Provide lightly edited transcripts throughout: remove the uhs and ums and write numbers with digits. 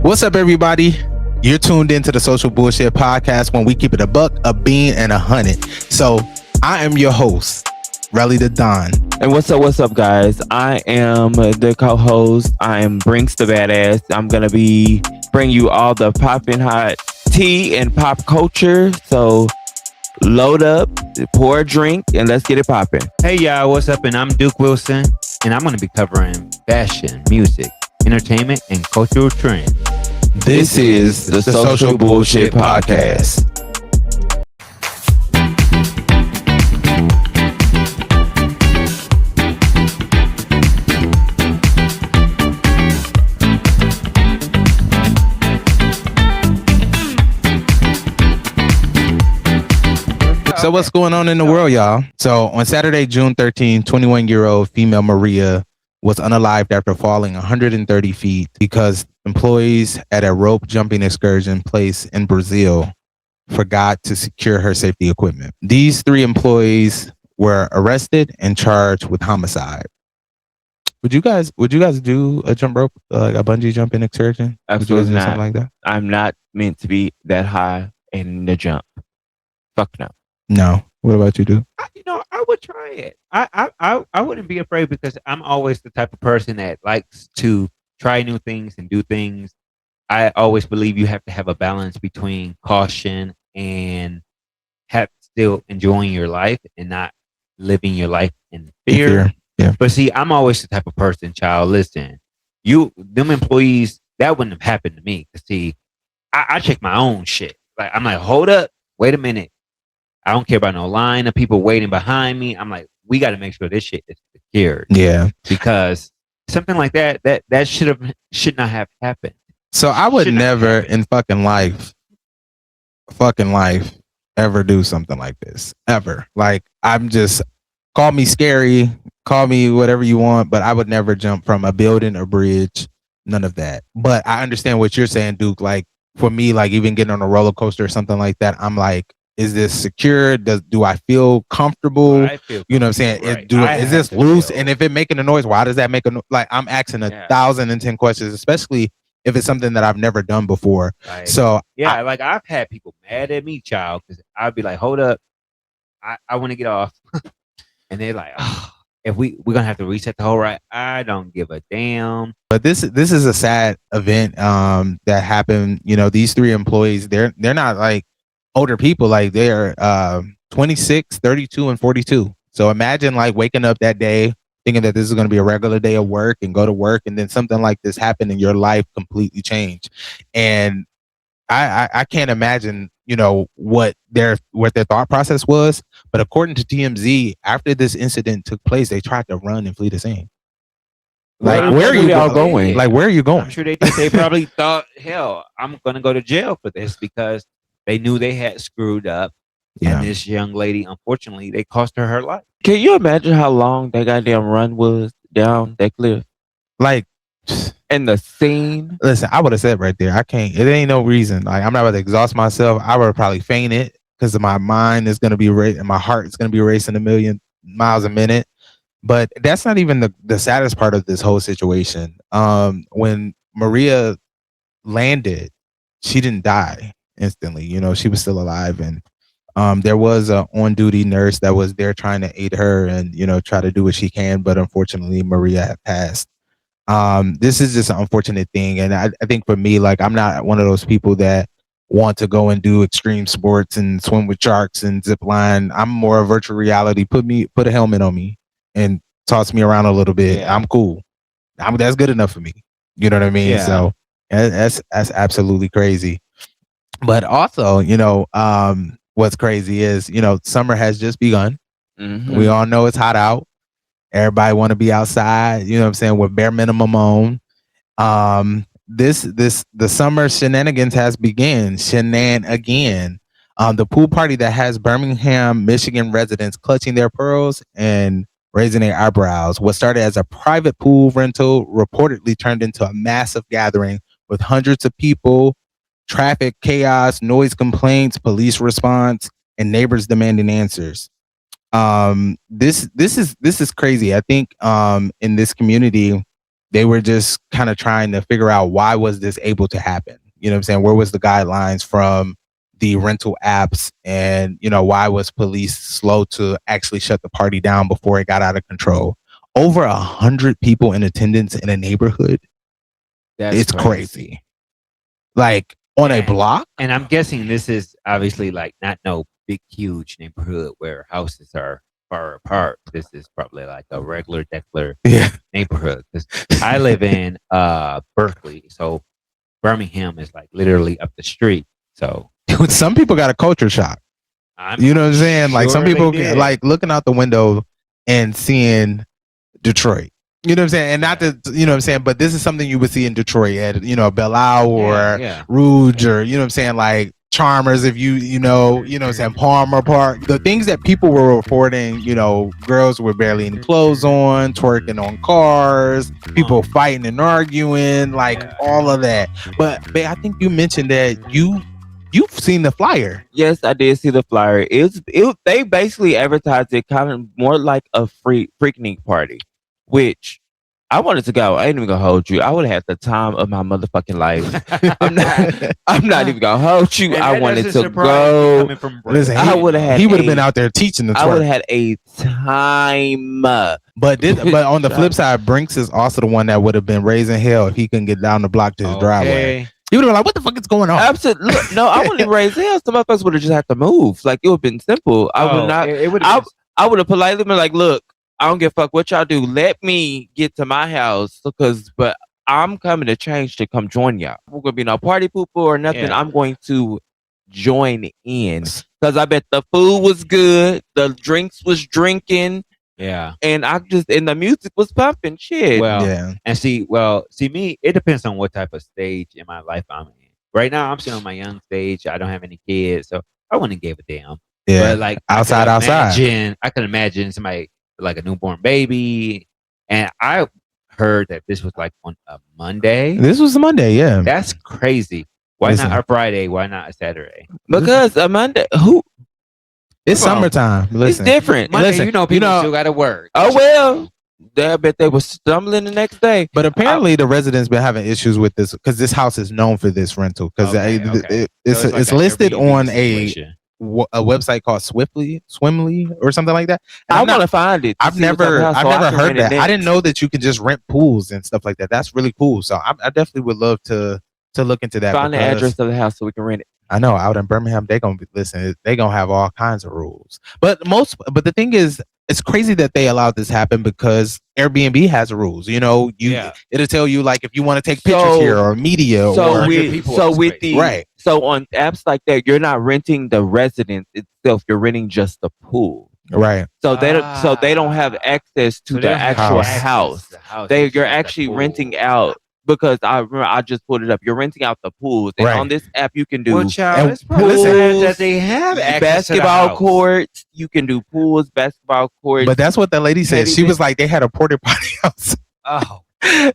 What's up, everybody? You're tuned into the Social Bullshit Podcast when we keep it a buck, a bean, and 100. So I am your host, Relly Da Don. And what's up, guys? I am the co-host. I am Brinxx Badass. I'm gonna be bringing you all the popping hot tea and pop culture. So load up, pour a drink, and let's get it popping. Hey y'all, what's up? And I'm Duke Wilson, and I'm gonna be covering fashion, music, entertainment, and cultural trends. This is the Social Bullshit Podcast. So what's going on in the world, y'all? So on Saturday, June 13, 21-year-old female Maria was unalived after falling 130 feet because employees at a rope jumping excursion place in Brazil forgot to secure her safety equipment. These three employees were arrested and charged with homicide. Would you guys do a jump rope, like a bungee jumping excursion? Absolutely not. Something like that? I'm not meant to be that high in the jump. Fuck no. No. What about you, Duke? I would try it. I wouldn't be afraid because I'm always the type of person that likes to try new things and do things. I always believe you have to have a balance between caution and have still enjoying your life and not living your life in fear. Yeah. But see, I'm always the type of person, child. Listen, them employees, that wouldn't have happened to me. See, I check my own shit. Like I'm like, hold up, wait a minute. I don't care about no line of people waiting behind me. I'm like, we got to make sure this shit is secured. Yeah. Because something like that should not have happened. So I would never in fucking life, ever do something like this. Ever. Like, call me scary, call me whatever you want, but I would never jump from a building or bridge. None of that. But I understand what you're saying, Duke. Like, for me, like even getting on a roller coaster or something like that, I'm like, is this secure? Do I feel comfortable? You know what I'm saying? Right. Is this loose? And if it making a noise, why does that make a noise? Like I'm asking 1,010 questions, especially if it's something that I've never done before. Right. So like I've had people mad at me, child, because I'd be like, hold up, I want to get off, and they're like, oh, if we're gonna have to reset the whole ride, I don't give a damn. But this is a sad event that happened. You know, these three employees, they're not like older people, like they're 26, 32, and 42. So imagine like waking up that day thinking that this is going to be a regular day of work and go to work, and then something like this happened and your life completely changed. And I can't imagine, you know, what their thought process was. But according to TMZ, after this incident took place, they tried to run and flee the scene. Like, where are you all going? Like, where are you going? I'm sure they probably thought, hell, I'm gonna go to jail for this because they knew they had screwed up. Yeah. And this young lady, unfortunately, they cost her life. Can you imagine how long that goddamn run was down that cliff? Like, and the scene. Listen, I would have said right there, I can't. It ain't no reason. Like, I'm not about to exhaust myself. I would have probably fainted because my mind is going to be and my heart is going to be racing 1,000,000 miles a minute. But that's not even the saddest part of this whole situation. When Maria landed, she didn't die instantly. You know, she was still alive, and there was a on-duty nurse that was there trying to aid her and, you know, try to do what she can, but unfortunately Maria had passed. This is just an unfortunate thing, and I think for me, like, I'm not one of those people that want to go and do extreme sports and swim with sharks and zip line. I'm more of virtual reality. Put a helmet on me and toss me around a little bit. Yeah. I'm cool. That's good enough for me. You know what I mean? Yeah. So that's absolutely crazy. But also, you know, what's crazy is, you know, summer has just begun. Mm-hmm. We all know it's hot out. Everybody want to be outside, you know what I'm saying, with bare minimum on. The summer shenanigans has begun. The pool party that has Birmingham, Michigan residents clutching their pearls and raising their eyebrows. What started as a private pool rental reportedly turned into a massive gathering with hundreds of people, traffic chaos, noise complaints, police response, and neighbors demanding answers. This is crazy. I think in this community, They were just kind of trying to figure out why was this able to happen. You know what I'm saying? Where was the guidelines from the rental apps, and why was police slow to actually shut the party down before it got out of control? Over 100 people in attendance in a neighborhood. It's crazy. Like on a block. And I'm guessing this is obviously like not no big, huge neighborhood where houses are far apart. This is probably like a regular neighborhood. Because I live in Berkeley, so Birmingham is like literally up the street. So some people got a culture shock. You know what I'm saying? Like some people like looking out the window and seeing Detroit. You know what I'm saying? And not that, you know what I'm saying, but this is something you would see in Detroit at, Belle Isle or Rouge or, you know what I'm saying, like Charmers, if you know what I'm saying, Palmer Park. The things that people were reporting, girls with barely any clothes on, twerking on cars, people fighting and arguing, like all of that. But I think you mentioned that you've seen the flyer. Yes, I did see the flyer. They basically advertised it kind of more like a freaking party, which I wanted to go. I ain't even gonna hold you. I would have had the time of my motherfucking life. I'm not even gonna hold you. I wanted to go. Listen, I would have had. He would have been out there teaching the twerk. I would have had a time. But on the flip side, Brinxx is also the one that would have been raising hell if he couldn't get down the block to his driveway. He would have been like, what the fuck is going on? Absolutely. Look, no, I wouldn't have raised hell. Some of us would have just had to move. Like, it would have been simple. I would not. I would have politely been like, look, I don't give a fuck what y'all do. Let me get to my house but I'm coming to change to come join y'all. We're going to be no party pooper or nothing. I'm going to join in because I bet the food was good. The drinks was drinking. Yeah. And the music was pumping shit. Well, and see me, it depends on what type of stage in my life I'm in. Right now, I'm still on my young stage. I don't have any kids, so I wouldn't give a damn. Yeah. But like outside. I can imagine somebody like a newborn baby. And I heard that this was like on a Monday. This was a Monday, yeah. That's crazy. Why not a Friday? Why not a Saturday? Because a Monday, it's summertime. Listen, it's different. Monday, people still got to work. Oh well, I bet they were stumbling the next day. But apparently, the residents been having issues with this because this house is known for this rental because it's listed on a website called Swimly or something like that. And I want to find it. I've never heard that. I didn't know that you could just rent pools and stuff like that. That's really cool. So I definitely would love to look into that. Find the address of the house so we can rent it. I know out in Birmingham, they're gonna have all kinds of rules. But the thing is, it's crazy that they allowed this happen because Airbnb has rules. It'll tell you like if you want to take pictures here or media So on apps like that, you're not renting the residence itself. You're renting just the pool. Right. So they don't have access to the actual house. You're actually renting out. Because I remember I just pulled it up. You're renting out the pools, and on this app you can do pools. That they have basketball courts. You can do pools, basketball courts. But that's what that lady said. She was like, they had a porta potty outside. Oh,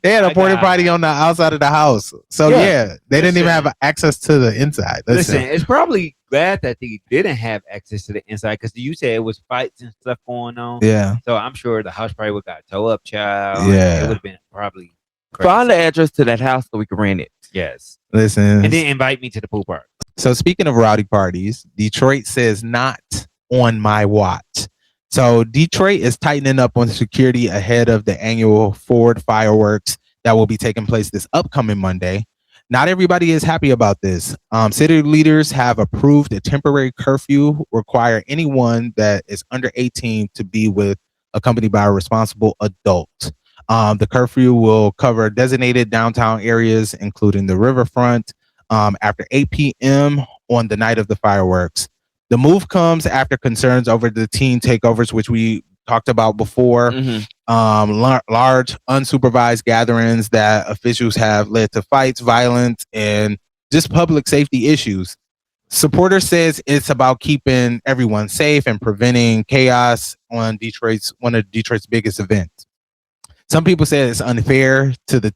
they had a porta potty on the outside of the house. So they didn't even have access to the inside. Listen, it's probably glad that they didn't have access to the inside because you said it was fights and stuff going on. Yeah. So I'm sure the house probably would got towed up, child. Yeah. It would have been probably. Crazy. Find the address to that house so we can rent it. Yes. Listen. And then invite me to the pool park. So speaking of rowdy parties, Detroit says not on my watch. So Detroit is tightening up on security ahead of the annual Ford fireworks that will be taking place this upcoming Monday. Not everybody is happy about this. City leaders have approved a temporary curfew require anyone that is under 18 to be accompanied by a responsible adult. The curfew will cover designated downtown areas, including the riverfront, after 8 p.m. on the night of the fireworks. The move comes after concerns over the teen takeovers, which we talked about before. Large, unsupervised gatherings that officials have led to fights, violence, and just public safety issues. Supporters says it's about keeping everyone safe and preventing chaos on one of Detroit's biggest events. Some people say it's unfair to the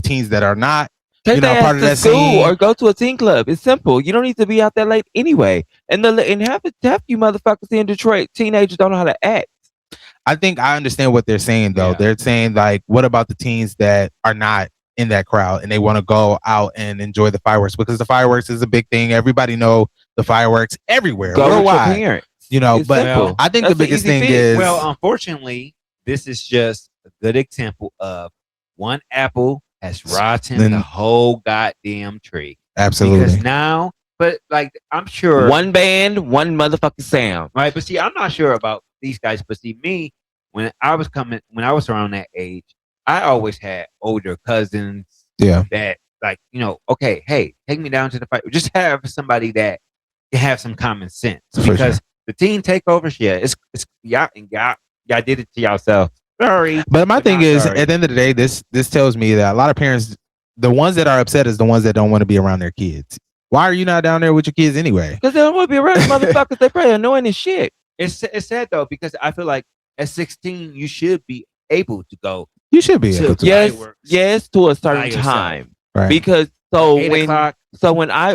teens that are not part of that school scene. Or go to a teen club. It's simple. You don't need to be out that late anyway. And half you motherfuckers in Detroit, teenagers don't know how to act. I think I understand what they're saying though. Yeah. They're saying like, what about the teens that are not in that crowd and they want to go out and enjoy the fireworks because the fireworks is a big thing. Everybody know the fireworks everywhere, Go with your worldwide. parents. You know, It's but simple. I think That's the an biggest easy thing fix. is Well, unfortunately, this is just a good example of one apple has rotten Then- the whole goddamn tree. absolutely. Because now, but like I'm sure One band, one motherfucking sound. right? But see, I'm not sure about these guys. But see, me, when I was around that age, I always had older cousins Yeah. that, like, okay, hey, take me down to the fight. Just have somebody that can have some common sense For because sure. the teen takeovers, yeah, it's y'all did it to yourself. Sorry, But my but thing not is, sorry. at the end of the day, this tells me that a lot of parents, the ones that are upset, is the ones that don't want to be around their kids. Why are you not down there with your kids anyway? Because they don't want to be around the motherfuckers. They probably annoying as shit. It's sad though because I feel like at 16 you should be able to go You should be able to. Yes, fireworks yes, to a by certain yourself. time. Right. Because so Like 8 when o'clock,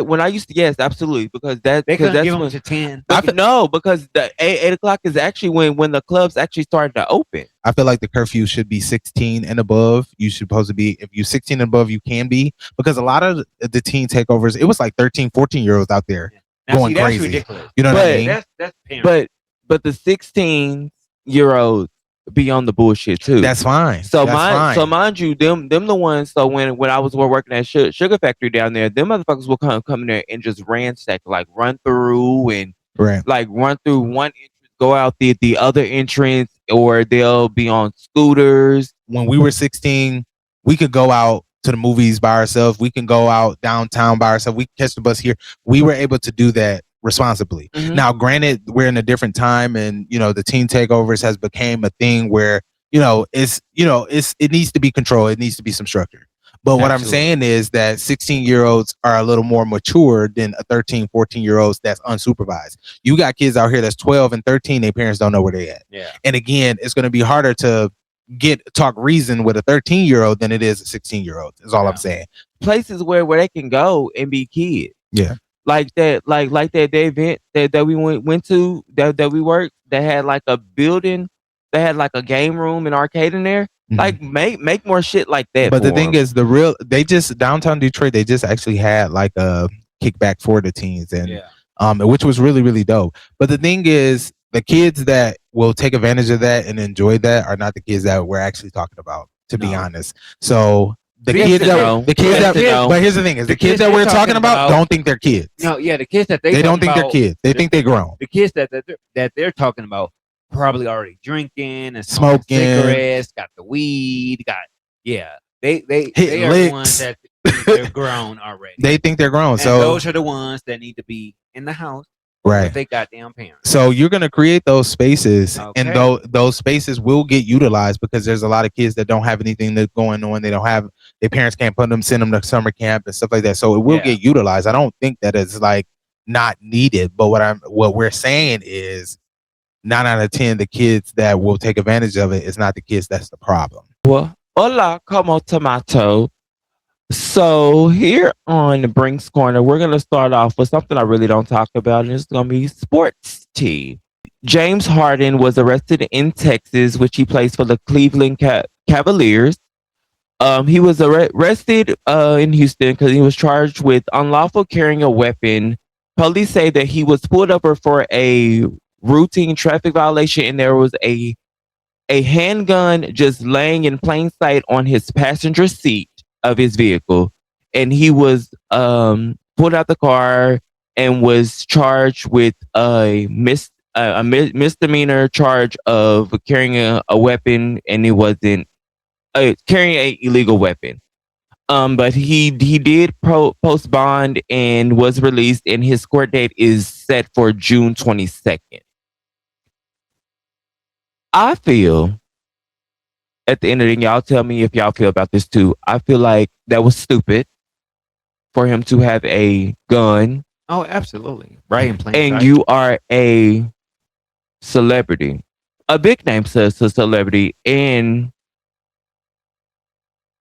when I used to, yes, absolutely, because they couldn't that's give them when to 10. no, because the 8 o'clock is actually when the clubs actually started to open. I feel like the curfew should be 16 and above. You should supposed to be, if you're 16 and above, you can be, because a lot of the teen takeovers, it was like 13, 14-year-olds out there Now, going see, that's crazy. ridiculous. You know what I mean? That's parents. But the 16-year-olds be on the bullshit too. That's fine. So That's fine. mind you, them the ones. So when I was working at Sugar Factory down there, them motherfuckers will come in there and just ransack, like run through and Right. like run through one entrance, go out the other entrance, or they'll be on scooters. When we were 16, we could go out to the movies by ourselves. We can go out downtown by ourselves. We can catch the bus here. We were able to do that responsibly. Mhm. Now, granted, we're in a different time, and the teen takeovers has became a thing where it needs to be controlled. It needs to be some structure. But what I'm Absolutely. saying is that 16-year-olds are a little more mature than a 13, 14-year-olds that's unsupervised. You got kids out here that's 12 and 13, their parents don't know where they at. Yeah. And again, it's going to be harder to talk reason with a 13-year-old than it is a 16-year-old, is all I'm saying. Places where they can go and be kids. Yeah. Like that day event that we went to that we worked, that had like a building that had like a game room and arcade in there. Mhm. Like make more shit like that. But the for thing 'em. is, they just downtown Detroit, they just actually had like a kickback for the teens, and which was really, really dope. But the thing is, the kids that will take advantage of that and enjoy that are not the kids that we're actually talking about, to be No. honest. So the Yes kids and that no. the kids Yes that and no. but here's the thing is, the The kids kids that they're we're talking talking about about- don't think they're kids. No, yeah, the kids that They don't think they're about- kids. They think they're grown. The kids that they're talking about probably already drinking and Smoking. smoking cigarettes, got the weed, they Hitting are the ones licks. that think they're grown already. They think they're grown. And So those are the ones that need to be in the house right. with their goddamn parents. So you're going to create those spaces, and Okay. those spaces will get utilized because there's a lot of kids that don't have anything that's going on. They don't have, their parents can't send them to summer camp and stuff like that. So it will get utilized. I don't think that it's like not needed. But what we're saying is 9 out of 10, the kids that will take advantage of it is not the kids that's the problem. Well, hola, como tomato. So here on the Brinxx Corner, we're gonna start off with something I really don't talk about, and it's gonna be sports tea. James Harden was arrested in Texas, which he plays for the Cleveland Cavaliers. He was arrested in Houston because he was charged with unlawful carrying a weapon. Police say that he was pulled over for a routine traffic violation, and there was a handgun just laying in plain sight on his passenger seat of his vehicle, and he was pulled out the car and was charged with a misdemeanor charge of carrying a weapon, and it wasn't carrying a illegal weapon. But he did post bond and was released, and his court date is set for June 22nd. I feel, at the end of the day, y'all tell me if y'all feel about this too. I feel like that was stupid for him to have a gun. Oh, absolutely. Right in plain And sight. you are a celebrity, a big name celebrity, and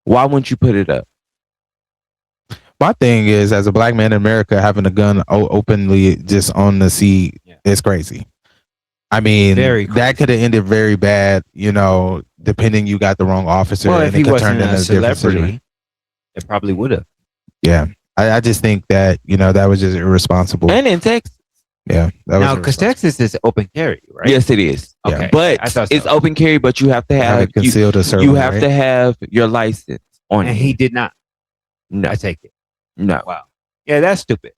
why wouldn't you put it up? My thing is, as a black man in America, having a gun openly just on the seat is crazy. I mean, Very that could have ended very bad. Depending, you got the wrong officer, Well, if and it he could turn wasn't into a a different situation. celebrity, it probably would have. Yeah, I just think that that was just irresponsible. And in Texas. Yeah, that was Now, because irresponsible. Texas is open carry, right? Yes, it is. Yeah. Okay, But I thought so. it's open carry, but you have to Have have it concealed a certain you way, have right? to have your license on And you. he did not. No, I take it. no. Wow. Yeah, that's stupid.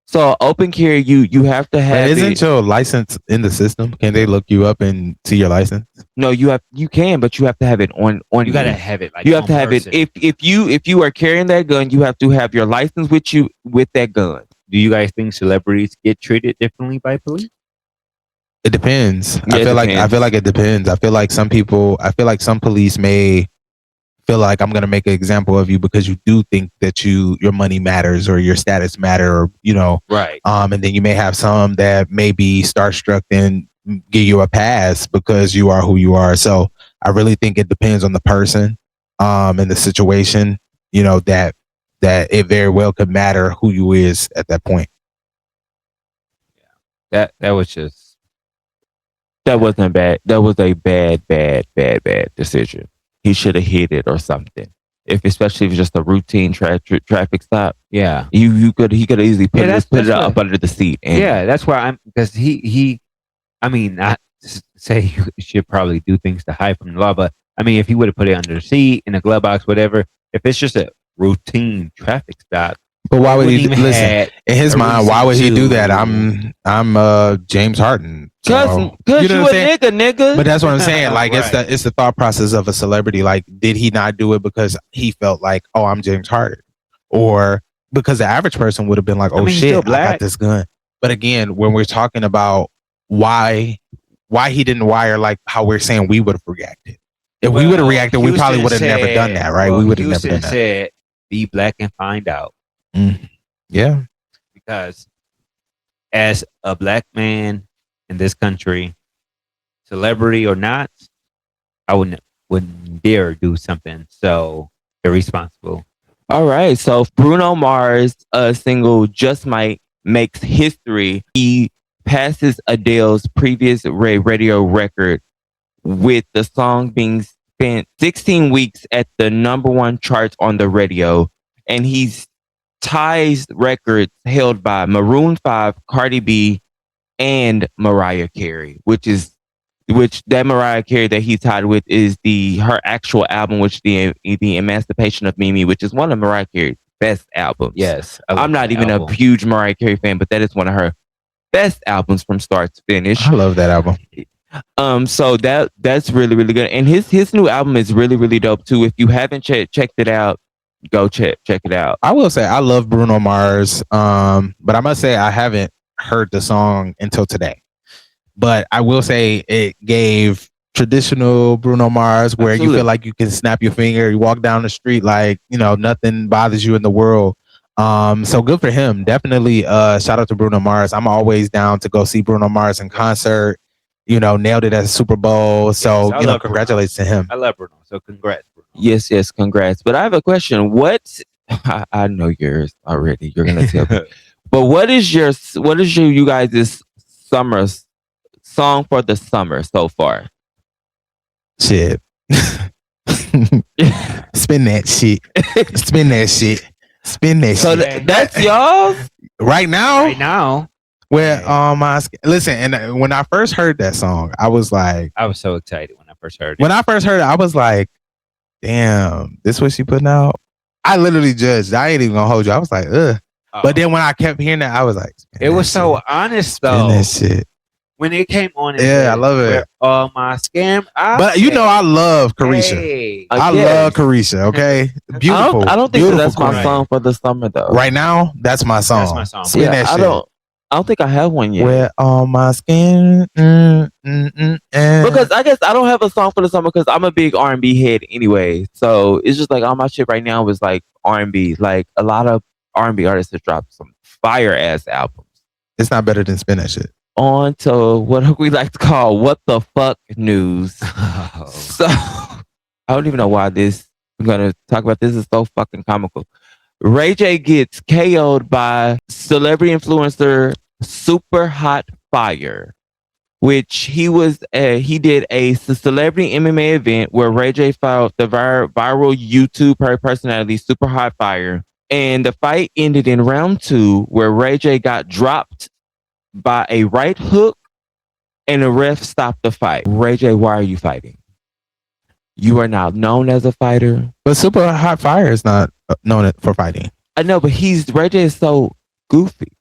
So open carry, you have to But have isn't it. your license in the system? Can they look you up and see your license? No, you can, but you have to have it on You gotta have it. Like you have on to have person. it. If you are carrying that gun, you have to have your license with you with that gun. Do you guys think celebrities get treated differently by police? It depends. Yeah, I it feel depends. like it depends. I feel like some police may feel like I'm going to make an example of you because you do think that your money matters or your status matter, or Right. and then you may have some that may be starstruck and give you a pass because you are who you are. So I really think it depends on the person, and the situation. That it very well could matter who you is at that point. That was just That wasn't bad. That was a bad decision. He should have hit it or something. Especially if it's just a routine traffic stop. yeah. He could easily put Yeah, it up under the seat. And Yeah, that's why I'm because he I mean, not to say you should probably do things to hide from the law, but I mean, if he would have put it under the seat in a glove box, whatever. If it's just a routine traffic stop, But why would wouldn't he even listen? had In his a mind, why reason would he do to- that? I'm James Harden. Cause So, you know what I'm a saying? nigga. But that's what I'm saying. Like Right. it's the thought process of a celebrity. Like, did he not do it because he felt like, oh, I'm James Harden, or because the average person would have been like, oh mean, he's shit, still I black. got this gun. But again, when we're talking about why he didn't wire like how we're saying we would have reacted. If we would have reacted, we probably would have never done that, right? We would have never done that. Said, "Be black and find out." Yeah. Because as a black man in this country, celebrity or not, I wouldn't dare do something so irresponsible. All right. So Bruno Mars' single "Just Might" makes history. He passes Adele's previous radio record, with the song being spent 16 weeks at the #1 charts on the radio, and he's ties records held by Maroon 5, Cardi B, and Mariah Carey, which that Mariah Carey that he tied with is her actual album, which the Emancipation of Mimi, which is one of Mariah Carey's best albums. Yes, I'm not even a huge Mariah Carey fan, but that is one of her best albums from start to finish. I love that album. So that's really, really good. And his new album is really, really dope too. If you haven't checked it out, go check it out. I will say I love Bruno Mars, but I must say I haven't heard the song until today. But I will say it gave traditional Bruno Mars where you feel like you can snap your finger, you walk down the street like, nothing bothers you in the world. So good for him. Definitely shout out to Bruno Mars. I'm always down to go see Bruno Mars in concert. Nailed it at the Super Bowl. So, Yes, congratulations to him. I love Bruno. So congrats, Bruno. Yes, congrats. But I have a question. What I know yours already. You're gonna tell me. But what is you guys' summer song for the summer so far? Shit. Spin that shit. Spin that shit. Spin that So shit. that's y'all Right now? Right now, Where listen, and when I first heard that song, I was like, I was so excited when I first heard it. when I first heard it, I was like, damn, this what she putting out? I literally judged. I ain't even gonna hold you. I was like, ugh. Oh. But then when I kept hearing that, I was like, It was so honest spin though. that shit. When it came on, Yeah, I love it. where all my scam. But I love Carisha. Hey, I love Carisha. Okay, beautiful. I don't think beautiful that's my queen. song for the summer though. Right now, that's my song. That's my song. Spin Yeah, that shit. I don't think I have one yet. Where all my skin. Because I guess I don't have a song for the summer because I'm a big R&B head anyway. So it's just like all my shit right now is like R&B. Like a lot of R&B artists have dropped some fire ass albums. It's not better than spin that shit. On to what we like to call what the fuck news. So I don't even know why I'm gonna talk about this. Is so fucking comical. Ray J gets KO'd by celebrity influencer Super Hot Fire. which he did a celebrity MMA event where Ray J fought the viral YouTube personality Super Hot Fire, and the fight ended in round 2 where Ray J got dropped by a right hook, and the ref stopped the fight. Ray J, why are you fighting? You are now known as a fighter. But Super Hot Fire is not known for fighting. I know, but Ray J is so goofy.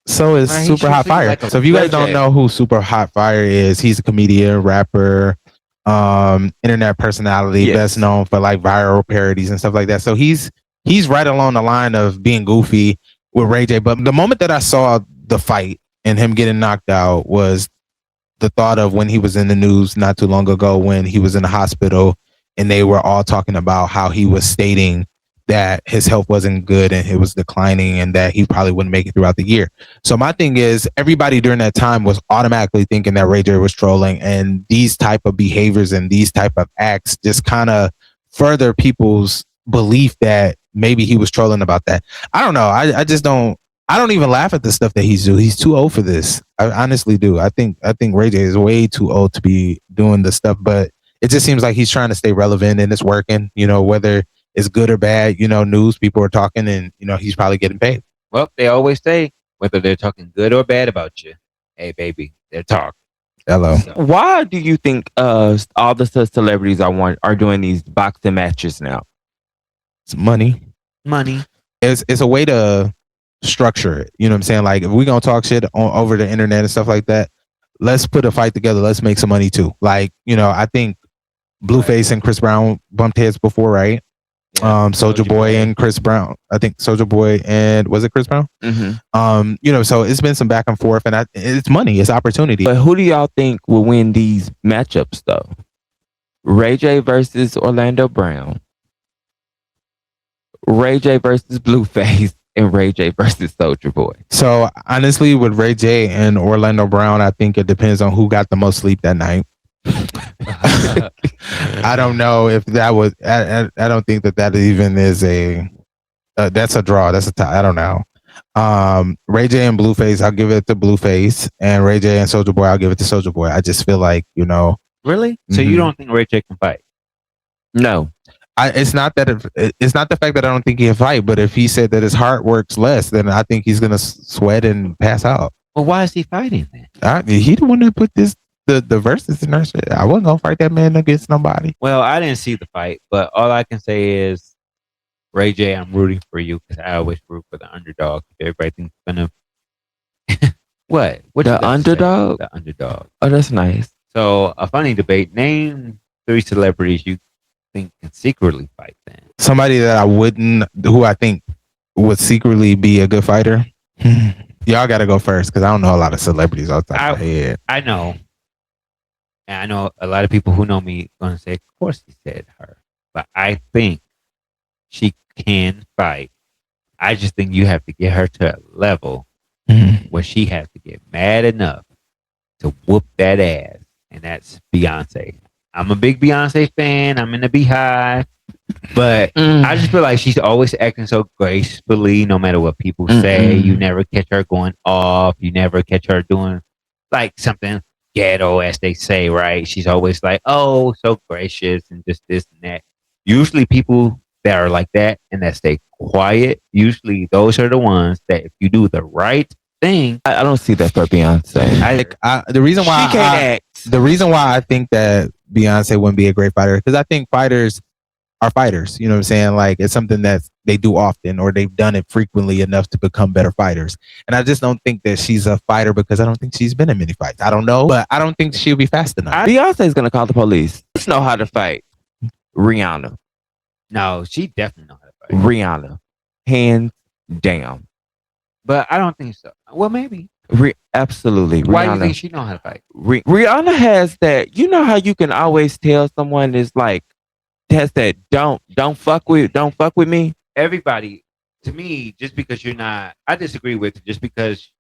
So is Super Hot Fire. like a So if you guys Ray don't J. know who Super Hot Fire is, he's a comedian, rapper, internet personality, Yes. best known for like viral parodies and stuff like that. So he's right along the line of being goofy with Ray J. But the moment that I saw the fight and him getting knocked out was the thought of when he was in the news not too long ago when he was in the hospital and they were all talking about how he was stating that his health wasn't good and it was declining and that he probably wouldn't make it throughout the year. So my thing is everybody during that time was automatically thinking that Ray J was trolling, and these type of behaviors and these type of acts just kind of further people's belief that maybe he was trolling about that. I don't know. I just don't. I don't even laugh at the stuff that he's doing. He's too old for this. I honestly do. I think Ray J is way too old to be doing this stuff, but it just seems like he's trying to stay relevant and it's working, you know, whether it's good or bad, you know, news, people are talking and, you know, he's probably getting paid. Well, they always say whether they're talking good or bad about you, hey, baby, they're talking. Hello. So, Why do you think all the celebrities are doing these boxing matches now? It's money. money. It's a way to structure it. You know what I'm saying? Like if we're going to talk shit over the internet and stuff like that, let's put a fight together. Let's make some money too. Like, you know, I think Blueface and Chris Brown bumped heads before, right? Yeah, Soulja Boy and Chris Brown. I think Soulja Boy and was it Chris Brown? Mm-hmm. You know, so it's been some back and forth, and it's money, it's opportunity. But who do y'all think will win these matchups though? Ray J versus Orlando Brown, Ray J versus Blueface, and Ray J versus Soulja Boy. So honestly, with Ray J and Orlando Brown, I think it depends on who got the most sleep that night. I don't know if that was. I don't think that even is a. That's a draw. That's a tie. I don't know. Ray J and Blueface, I'll give it to Blueface, and Ray J and Soulja Boy, I'll give it to Soulja Boy. I just feel like, you know. Really? So you don't think Ray J can fight? No. It's not that it's not the fact that I don't think he can fight, but if he said that his heart works less, then I think he's gonna sweat and pass out. Well, why is he fighting then? He the one that put the verses in there. Shit. I wasn't gonna fight that man against nobody. Well, I didn't see the fight, but all I can say is, Ray J, I'm rooting for you because I always root for the underdog. Everybody thinks gonna what? What The underdog? The underdog. Oh, that's nice. So a funny debate. Name 3 celebrities you think can secretly fight. Then Somebody that who I think would secretly be a good fighter. Y'all got to go first because I don't know a lot of celebrities off the top of my head. I know, and I know a lot of people who know me gonna say, of course he said her, but I think she can fight. I just think you have to get her to a level where she has to get mad enough to whoop that ass, and that's Beyonce. I'm a big Beyonce fan. I'm in the Beehive, but I just feel like she's always acting so gracefully, no matter what people say. You never catch her going off. You never catch her doing like something ghetto, as they say, right? She's always like, oh, so gracious and just this and that. Usually people that are like that and that stay quiet, usually those are the ones that if you do the right thing. I don't see that for Beyonce. The reason why She can't act. The reason why I think that Beyonce wouldn't be a great fighter because I think fighters are fighters. You know what I'm saying? Like it's something that they do often or they've done it frequently enough to become better fighters. And I just don't think that she's a fighter because I don't think she's been in many fights. I don't know, but I don't think she'll be fast enough. Beyonce's gonna call the police. She know how to fight. Rihanna. No, she definitely knows how to fight. Rihanna. Hands down. But I don't think so. Well, maybe. Absolutely. Why do Rihanna. you think she know how to fight? Rihanna has that. You know how you can always tell someone is like has that don't fuck with me. Everybody, to me, just because you're not, I disagree with just because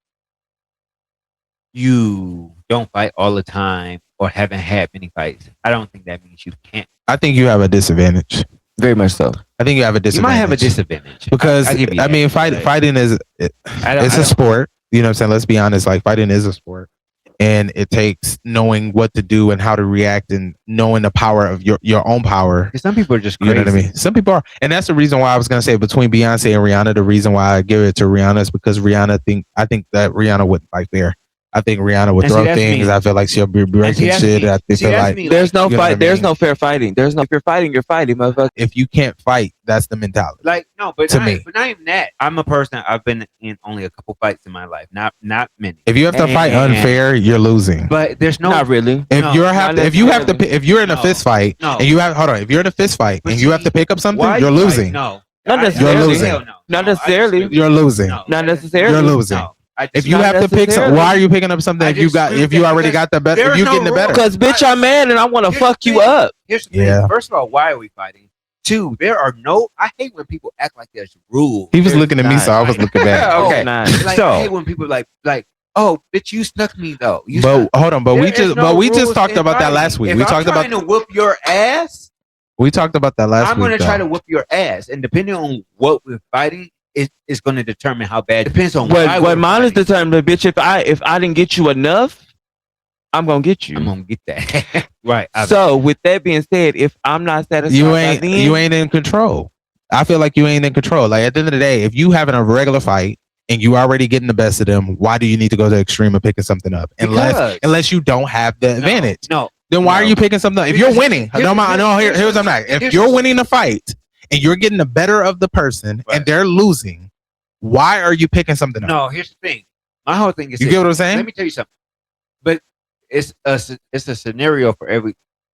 you don't fight all the time or haven't had many fights. I don't think that means you can't. I think you have a disadvantage. Very much so. I think you have a disadvantage. You might have a disadvantage because I'll give you I that, mean, but fighting is it's a sport. You know what I'm saying? Let's be honest. Like fighting is a sport, and it takes knowing what to do and how to react and knowing the power of your own power. Because some people are just You crazy. know what I mean? Some people are, and that's the reason why I was gonna say between Beyonce and Rihanna. The reason why I give it to Rihanna is because I think that Rihanna wouldn't fight fair. I think Rihanna would And see, throw that's things. me. I feel like she'll be breaking that's shit. me. I See, feel that's like me. There's no You know what I fight. There's mean? no fair fighting. There's no. If you're fighting, motherfucker. if you can't fight, that's the mentality. Like no, but To not, me. but not even that. I'm a person. I've been in only a couple fights in my life, not many. If you have to fight And- unfair, you're losing. But there's no. Not really. If No, you're not if you have to, necessarily. if you're in a No. fist fight No. and you have, hold on, if you're in a fist fight But and you have see, to pick up something, Why you're you fight? losing. No, Not I- necessarily. You're losing. Hell no. Not No, I necessarily. disagree. You're losing. No, Not I- necessarily. You're losing. No, I If you disagree. have to pick some, necessarily. why are you picking up something I if you got disagree if you with that already because got the better? there If is you no getting the better? rule. Because bitch, I'm mad and I want to Here's fuck the you thing. up. Here's the Yeah. thing. First of all, why are we fighting? Two, there are no. I hate when people act like there's rules. He was There's looking at me, not, so I was like- looking back. Okay. Nah. Like, So- I hate when people like, oh, bitch, you snuck me though. You But snuck- hold on, but There we is just no but we just rules talked in about that fighting. last week. If We I'm talked about trying to whoop your ass. we talked about that last I'm week. going to try though. to whoop your ass, and depending on what we're fighting, is going to determine how bad. Depends on why What we're mine is fighting. determined, bitch. If I didn't get you enough, I'm gonna get you. I'm gonna get that right. So with that being said, if I'm not satisfied, You by ain't then, you ain't in control. I feel like you ain't in control. Like at the end of the day, if you having a regular fight and you already getting the best of them, why do you need to go to the extreme of picking something up? Unless you don't have the advantage. No, Then why are you picking something up? If you're Because winning, here's- here's what I'm not. If here's you're what's- winning the fight and you're getting the better of the person Right. and they're losing, why are you picking something up? no. Here's the thing. My whole thing is You this. get what I'm saying? Let me tell you something. But it's a scenario for every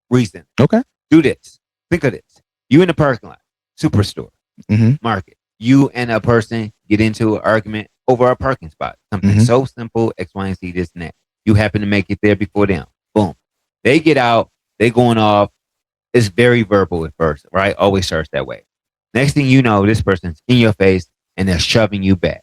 reason. Okay. Do this. Think of this. You in the parking lot, superstore, Mhm. market. You and a person get into an argument over a parking spot. Something Mhm. so simple, X, Y, and Z, this and that. You happen to make it there before them. Boom. They get out. They going off. It's very verbal at first, right? Always starts that way. Next thing you know, this person's in your face and they're shoving you back.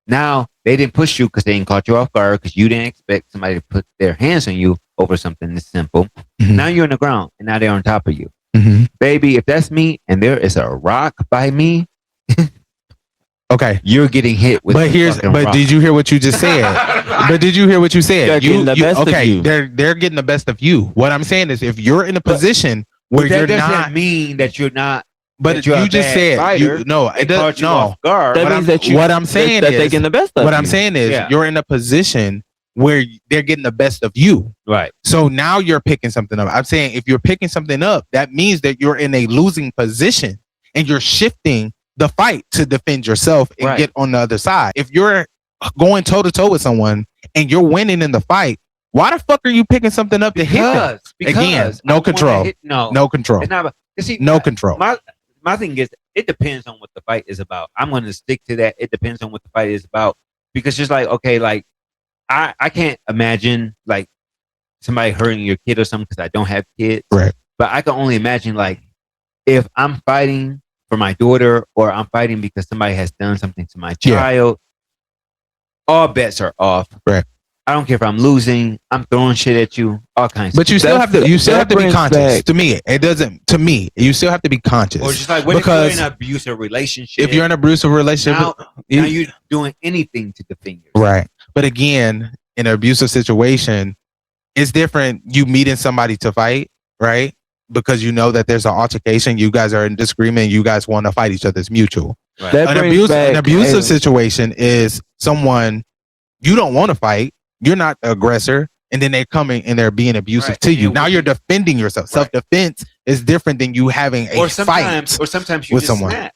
Now, they didn't push you because they didn't caught you off guard because you didn't expect somebody to put their hands on you over something this simple. Mhm. Now you're on the ground and now they're on top of you. Mhm. Baby, if that's me and there is a rock by me, Okay. you're getting hit with But the fucking rock. did you hear what you just said? But did you hear what you said? They're getting the best of you. They're getting the best of you. What I'm saying is, if you're in a position But where that you're doesn't not, mean that you're not. but that you're you a just bad said, fighter. no, They it does caught you no. off guard. that What means I'm- that you. what I'm saying that they're is- getting the best of What you. I'm saying is, Yeah. you're in a position where they're getting the best of you. Right. So now you're picking something up. I'm saying if you're picking something up, that means that you're in a losing position and you're shifting the fight to defend yourself and Right. get on the other side. If you're going toe to toe with someone and you're winning in the fight, why the fuck are you picking something up to hit them? Because Again, no I wanna control. no, No control. It's not about, you see, No control. my thing is, it depends on what the fight is about. I'm going to stick to that. It depends on what the fight is about because just like, okay, like I can't imagine like somebody hurting your kid or something because I don't have kids. Right. But I can only imagine like if I'm fighting for my daughter or I'm fighting because somebody has done something to my Yeah. child, all bets are off. Right. I don't care if I'm losing, I'm throwing shit at you, all kinds But you of still have to that be brings conscious. back- To me, it doesn't. To me, you still have to be conscious. or just like what because if you're in an abusive relationship? if you're in an abusive relationship, now, you- now you're doing anything to defend yourself. right. But again, in an abusive situation, it's different. You meeting somebody to fight, right? Because you know that there's an altercation. You guys are in disagreement. You guys want to fight each other. It's mutual. Right. That brings back An abusive a- situation is someone you don't want to fight. You're not the aggressor, and then they're coming and they're being abusive Right. to you. And Now we- you're defending yourself. Right. Self-defense is different than you having a or sometimes, fight. or sometimes you with just someone. snap.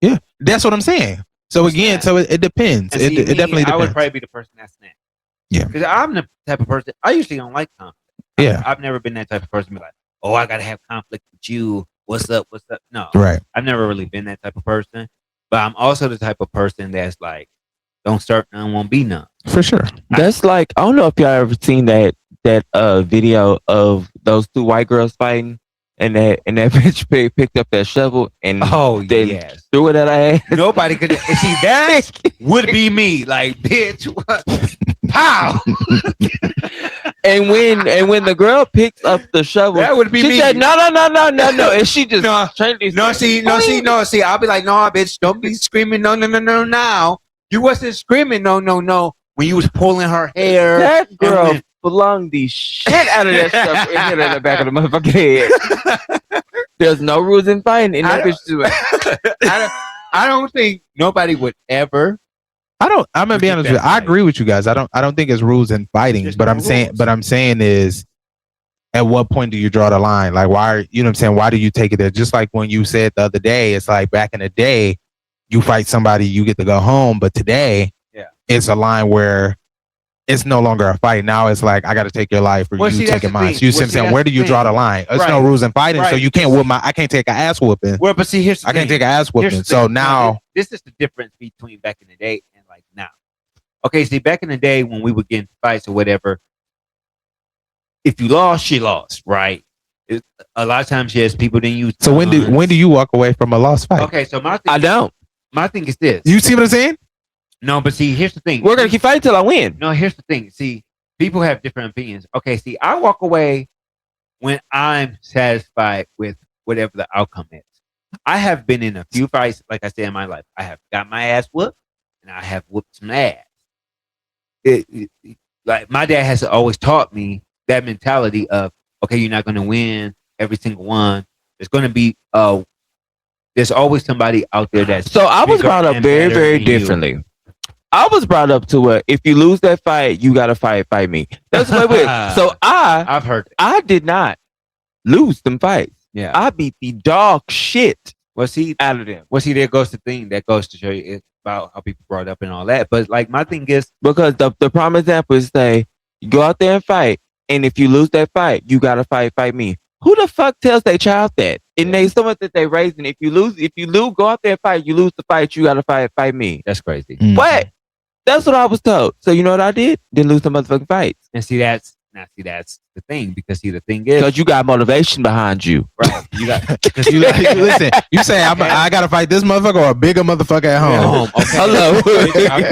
Yeah, that's what I'm saying. So again, Snap. so it depends. And It see, definitely I would depends. probably be the person that snaps. Yeah. Because I'm the type of person, I usually don't like conflict. Yeah. I've never been that type of person to be like, oh, I got to have conflict with you. What's up? What's up? No. Right. I've never really been that type of person. But I'm also the type of person that's like, don't start none, won't be none. For sure. That's like I don't know if y'all ever seen that video of those two white girls fighting, and that bitch picked up that shovel and Oh, then yes. threw it at her ass. Nobody could. And see, that would be me. Like, bitch, what? Pow! And when the girl picks up the shovel, That would be she me. said, "No," and she just No, turned No, see. I'll be like, no, bitch, don't be screaming, no. Now you wasn't screaming, no. When you was pulling her hair, That girl flung the shit out of that stuff and hit her in the back of the motherfucking head. There's no rules in fighting in that bitch to it. I don't think nobody would ever. I'm gonna be honest with you. I agree with you guys. I don't think it's rules in fighting, There's but no I'm saying is, at what point do you draw the line? Like, why? You know what I'm saying? Why do you take it there? Just like when you said the other day, it's like back in the day, you fight somebody, you get to go home, but today, it's a line where it's no longer a fight. Now it's like, I got to take your life or you taking mine. So you see what I'm saying? Where do you draw the line? There's no rules in fighting, so you can't I can't take an ass whooping. Well, but see, here's the I can't take an ass whooping. So now this is the difference between back in the day and like now. Okay, see, back in the day when we would get into fights or whatever, if you lost, she lost, right? A lot of times, yes, people didn't use. So when do you walk away from a lost fight? Okay, so I don't. My thing is this. You see what I'm saying? No, but see, here's the thing. We're gonna keep fighting till I win. No, here's the thing. See, people have different opinions. Okay, see, I walk away when I'm satisfied with whatever the outcome is. I have been in a few fights, like I said, in my life. I have got my ass whooped, and I have whooped some ass. Like my dad has always taught me that mentality of, okay, you're not going to win every single one. There's going to be there's always somebody out there that's. So I was brought up very, very differently. I was brought up to where if you lose that fight, you gotta fight me. That's what it is. So I've heard it. I did not lose them fights. Yeah, I beat the dog shit. Well, see, out of them. Well, see, there goes the thing that goes to show you it's about how people brought up and all that. But like my thing is, because the prime example is say you go out there and fight, and if you lose that fight, you gotta fight me. Who the fuck tells their child that? And they someone that they raising. If you lose, go out there and fight. You lose the fight, you gotta fight me. That's crazy. What? That's what I was told. So you know what I did? Didn't lose the motherfucking fights. And see, that's the thing. Because see, the thing is, because you got motivation behind you, right? You got because you listen. You say I gotta fight this motherfucker or a bigger motherfucker at home. Okay. Hello.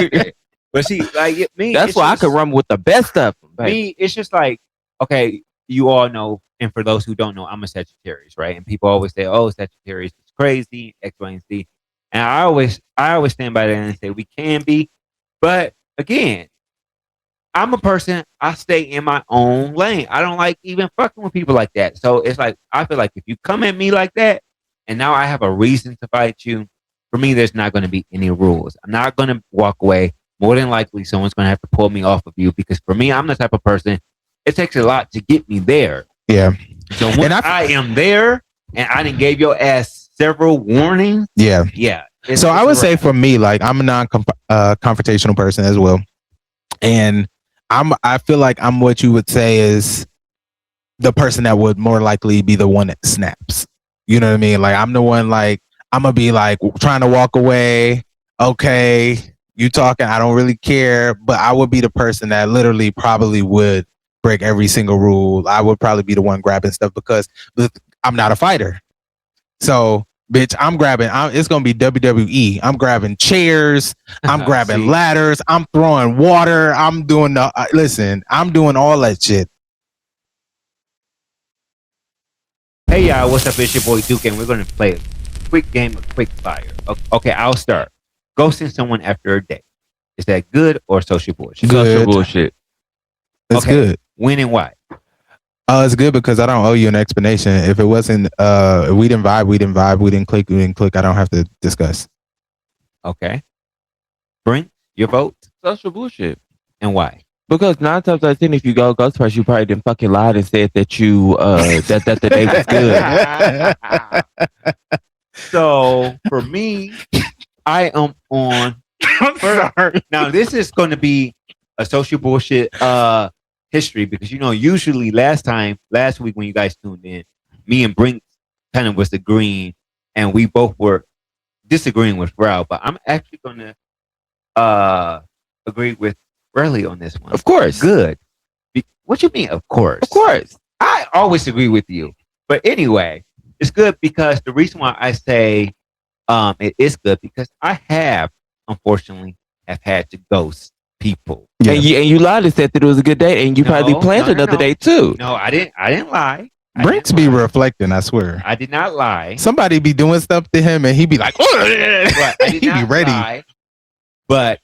Okay. But see, like me, that's why I could run with the best of them. Me, it's just like, okay, you all know, and for those who don't know, I'm a Sagittarius, right? And people always say, "Oh, Sagittarius is crazy," X, Y, and Z. And I always stand by that and say we can be. But again, I'm a person, I stay in my own lane. I don't like even fucking with people like that. So it's like, I feel like if you come at me like that, and now I have a reason to fight you, for me, there's not going to be any rules. I'm not going to walk away. More than likely, someone's going to have to pull me off of you because for me, I'm the type of person, it takes a lot to get me there. Yeah. So when I am there, and I didn't give your ass several warnings. Yeah. Yeah. So I would say for me, like I'm a non-confrontational person as well, and I feel like I'm what you would say is the person that would more likely be the one that snaps. You know what I mean? Like I'm the one, like I'm gonna be like trying to walk away. Okay, you talking? I don't really care, but I would be the person that literally probably would break every single rule. I would probably be the one grabbing stuff because I'm not a fighter. So. Bitch, I'm grabbing. It's gonna be WWE. I'm grabbing chairs. I'm grabbing ladders. I'm throwing water. I'm doing the. Listen, I'm doing all that shit. Hey y'all, what's up? It's your boy Duke, and we're gonna play a quick game of quick fire. Okay, I'll start. Ghosting someone after a date. Is that good or social bullshit? Social bullshit. It's good. When and why? It's good because I don't owe you an explanation. If it wasn't, if we didn't vibe, we didn't click. I don't have to discuss. Okay. Brinxx, your vote? Social bullshit. And why? Because 9 times out of 10, if you go ghost first, you probably didn't fucking lied and said that you that the date was good. So for me, I am on. I'm sorry. Now this is going to be a social bullshit history because usually last week when you guys tuned in, me and Brinxx kind of was agreeing and we both were disagreeing with Rao, but I'm actually gonna agree with Relly on this one. Of course. Good. What you mean of course? Of course. I always agree with you. But anyway, it's good because the reason why I say it is good because I have unfortunately have had to ghost people. Yeah. And you lied and said that it was a good date, and you probably planned another date too. No, I didn't lie. Brinxx be reflecting, I swear. I did not lie. Somebody be doing stuff to him, and he be like, he be ready. Lie, but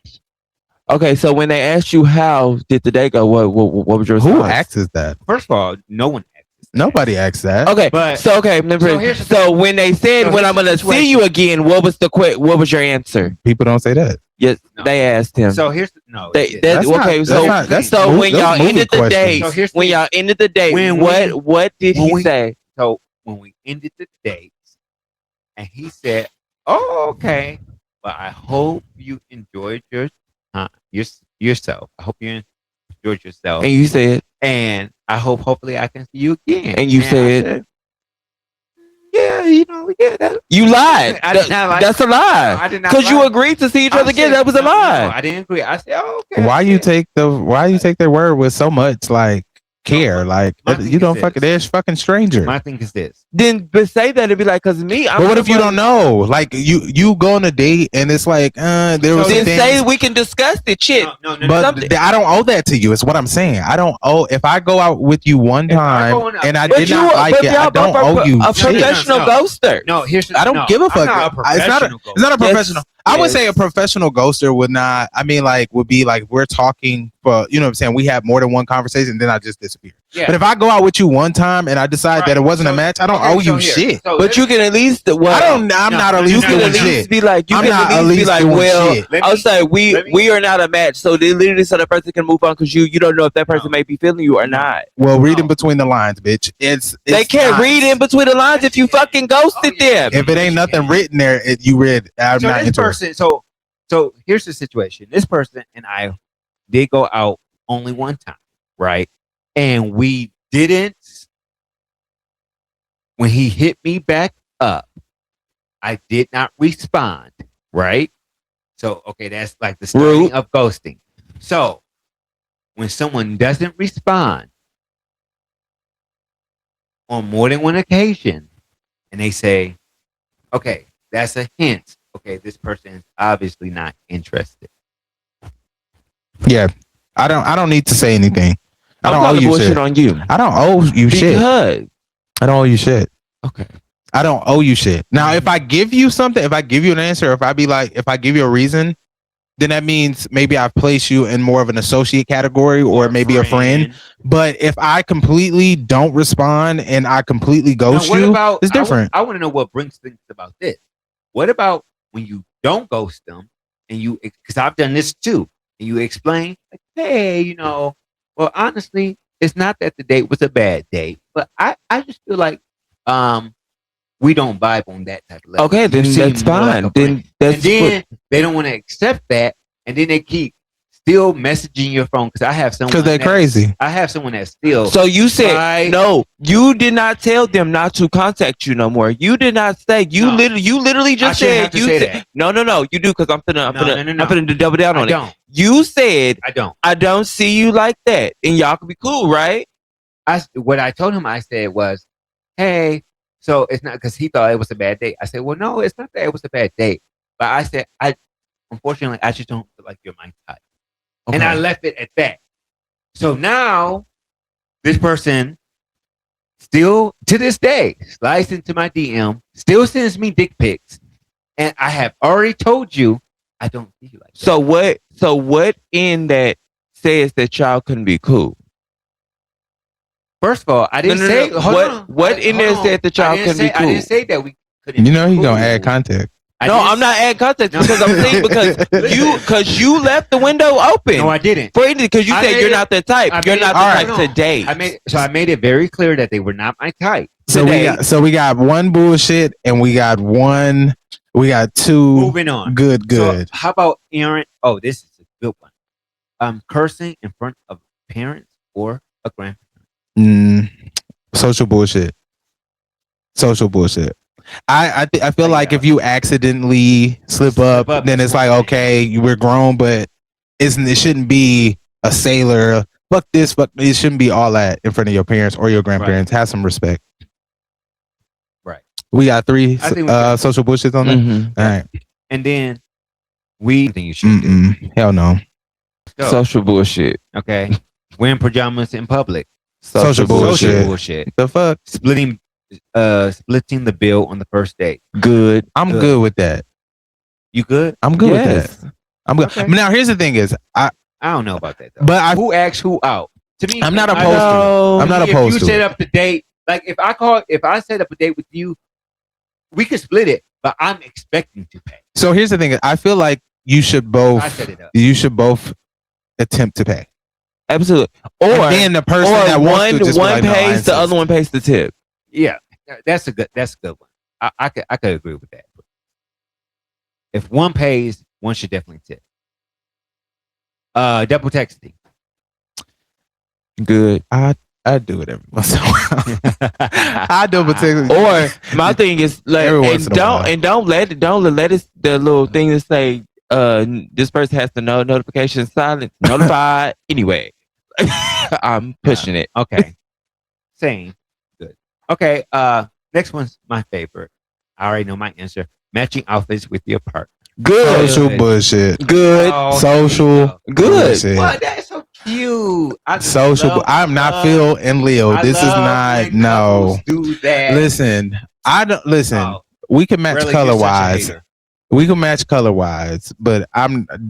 Okay, so when they asked you how did the day go, what was your response? Who asks that? First of all, no one asks that. Nobody asks that. Okay, But- so when they said So when here's I'm the gonna see situation. you again, what was your answer? People don't say that. Yes, No. they asked him. So here's no. They, it- that, That's not- okay, that's so not- that's so mo- when those y'all movie ended the date, So here's the when thing. y'all ended the date, When what did when he we- say? So when we ended the date, and he said, "Oh, okay, but I hope you enjoyed yourself. I hope you enjoyed yourself, And you said, and I hope hopefully I can see you again." And you I said- "Yeah, yeah, that, you lied. I did not lie. That's a lie. I did not Because you lie. agreed to see each I other again. said- That was a no, lie. No, I didn't agree. I said, "Oh, okay." Why I you said, take their word with so much like care? Like my thing you don't is fucking this. there's fucking stranger. My thing is this. Then but say that it'd be like, cause me. But what if you don't know? Like you go on a date and it's like there was So some Then things. say we can discuss it. Shit. No. But something- I don't owe that to you. Is what I'm saying. I don't owe. If I go out with you one If I time go on a- and I But did not like it, I don't owe you a shit. professional No. ghoster. No, here's the, I don't no, give a I'm fuck. not a It's not professional It's not a Yes. professional. I would Yes. say a professional ghoster would not. I mean, like would be like we're talking for you know what I'm saying. We have more than one conversation, then I just disappear. Yeah. But if I go out with you one time and I decide that it wasn't a match, I don't owe you shit. But you can at least. Well, I'm not at You least can doing at least shit. be like. You I'm can not at least be like, doing well, shit. I'll say we are not a match. So they literally so the person can move on because you don't know if that person No. may be feeling you or not. Well, reading between the lines, bitch. They can't not- read in between the lines if you fucking ghosted them. If it ain't nothing written there, you read. I'm So not this interested. person, so here's the situation. This person and I did go out only one time, right? And we didn't. When he hit me back up, I did not respond, right? So okay, that's like the starting Rude. of ghosting. So when someone doesn't respond on more than one occasion, and they say, "Okay, that's a hint. Okay, this person is obviously not interested." Yeah, I don't need to say anything. I I'm don't owe calling you bullshit shit. on you I don't owe you shit. because I don't owe you shit. okay. I don't owe you shit. Now, if I give you something, if I give you an answer, if I be like, if I give you a reason, then that means maybe I've placed you in more of an associate category or maybe a friend. But if I completely don't respond and I completely ghost Now, what you, about, it's different. I want to know what Brinxx thinks about this. What about when you don't ghost them and you, because I've done this too, and you explain, like, hey, well, honestly, it's not that the date was a bad date, but I just feel like we don't vibe on that type of level. Okay, You then seem that's more like fine. a Then friend. that's And then they don't want to accept that, and then they keep still messaging your phone because I have someone Because they're crazy. I have someone that's still. So you said Right. no. You did not tell them not to contact you no more. You did not say. You No. literally I just shouldn't said have to you say said that. no. You do because I'm No. finna double down I on it. don't. You said I don't. I don't see you like that, and y'all can be cool, right? What I told him I said was, hey, so it's not because he thought it was a bad date. I said, well, no, it's not that it was a bad date. But I said, unfortunately, I just don't feel like you're my type. And I left it at that. So now this person still to this day slides into my DM, still sends me dick pics. And I have already told you I don't see you like that. So what in that says that y'all couldn't be cool? First of all, I didn't No. say hold What- on. what in there said that y'all I didn't couldn't be say- I didn't cool? say that we couldn't. You know, be he gonna cool. add context. I No, didn't I'm not adding context No. because I'm saying because you left the window open. No, I didn't. Because you I said made you're it- not the type. I You're made not it- the all type right. to date. I made it very clear that they were not my type. So Today. we got one bullshit and we got two Moving on. good. So how about Aaron? Oh, this is a good one. Cursing in front of parents or a grandparent. Social bullshit. I feel like if you accidentally slip up, then it's like okay, we're grown, but it shouldn't be a sailor. Fuck this, fuck it shouldn't be all that in front of your parents or your grandparents. Have some respect. Right. We got three I think we got- social bullshits on there. Mhm. All right. And then we think you should do. Hell no. Go. Social bullshit. Okay. Wearing pajamas in public. Social bullshit. Social bullshit. The fuck? Splitting the bill on the first date. Good. I'm good with that. You good? I'm good with Yes. that. I'm good. Okay. Now here's the thing: is I don't know about that though. but I Who asks who out? To me, I'm not I opposed to it. know. I'm not if opposed you to set it. up the date, like if I set up a date with you, we could split it, but I'm expecting to pay. So here's the thing: I feel like you should I set it up. both attempt to pay. Absolutely. And Or then the person or that wants to just be one like, no, I pays, the insist. other one pays the tip. Yeah, that's a good one. I could agree with that. If one pays, one should definitely tip. Double texting. Good. I do it every once in a while. I double text. Or my thing is like, Every once in a while. don't let it the little thing that say this person has to know notification silent notified anyway. I'm pushing it. Okay. Same. Good. Okay. Next one's my favorite. I already know my answer. Matching outfits with your partner. Good. Social bullshit. Good. Oh, Social Good. bullshit. What? That's so cute. I'm not Phil and Leo. This is not no. Do that. Listen, I don't listen. Oh, We can match really, color you're such a wise. hater. We can match color wise, but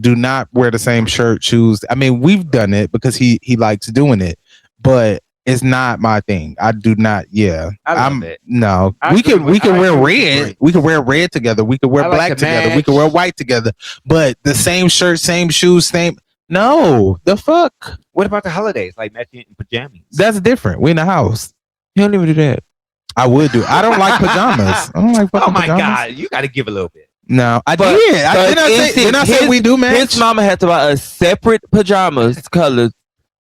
do not wear the same shirt, shoes. I mean, we've done it because he likes doing it, but it's not my thing. I do not. Yeah, I love it. No, I we agree can with- I wear agree with you, red. Brinxx. We can wear red together. We can wear I like black to together. We match. can wear white together. But the same shirt, same shoes, same. No, the fuck. What about the holidays? Like matching pajamas. That's different. We in the house. You don't even do that. I would do. I don't like pajamas. I don't like fucking Oh my pajamas. god, you got to give a little bit. No, I But- did. but Didn't I say we do match? His mama had to buy a separate pajamas colors,